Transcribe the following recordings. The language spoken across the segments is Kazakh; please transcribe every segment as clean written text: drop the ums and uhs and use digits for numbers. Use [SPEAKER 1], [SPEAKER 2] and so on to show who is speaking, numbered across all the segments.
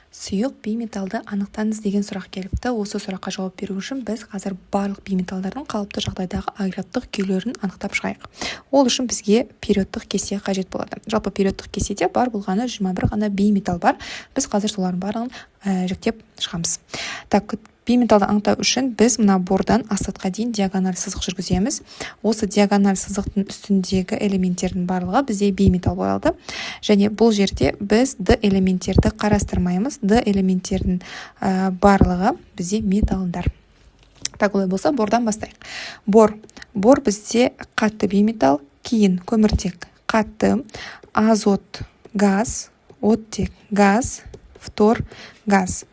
[SPEAKER 1] Сұйық бейметалды анықтаңыз деген сұрақ келіпті. Осы сұраққа жауап беру үшін біз қазір барлық бейметалдардың қалыпты жағдайдағы агрегаттық күйлерін анықтап шығайық. Ол үшін бізге периодтық кесте қажет болады. Жалпы периодтық кестеде бар болғаны 21 ғана бейметал бар. Біз қазір солардың барлығын жіктеп шығамыз. Так, бейметалды анықтау үшін біз мына бордан астатқа дейін диагональ сызық жүргіземіз. Осы диагональ сызықтың үстіндегі элементтердің барлығы бізде бейметал болады. Және бұл жерде біз D элементтерді қарастырмаймыз. D элементтердің барлығы бізде металдар. Так, олай болса бордан бастайық. Бор бізде қатты бейметал, кейін көміртек қатты, азот газ, оттек газ, фтор газ.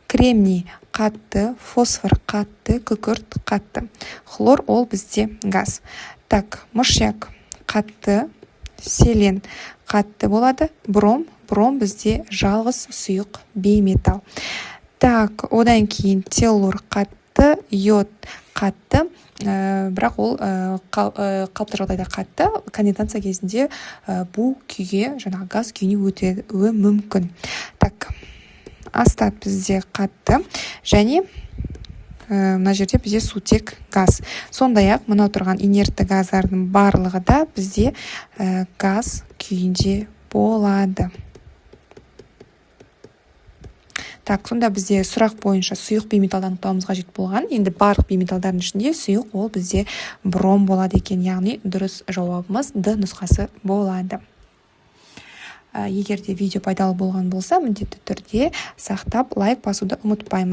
[SPEAKER 1] Кремний қатты, фосфор қатты, күкірт қатты. Хлор ол бізде газ. Так, мышьяк қатты, селен қатты болады. Бром бізде жалғыз сұйық бейметал. Так, одан кейін теллур қатты, йод қатты, бірақ ол қалыпты жағдайда қатты, конденсация кезінде бу күйге, жаңағы газ күйіне өтуі мүмкін. Так, астат бізде қатты, және мына жерде бізде сутек газ. Сондай-ақ мынау тұрған инертті газдардың барлығы да бізде газ күйінде болады. Так, сонда бізде сұрақ бойынша сұйық бейметалды анықтауымыз қажет болған. Енді барлық бейметалдардың ішінде сұйық ол бізде бром болады екен, яғни дұрыс жауабымыз D нұсқасы болады. Егер де видео пайдалы болған болса, міндетті түрде сақтап лайк басуды ұмытпаймыз.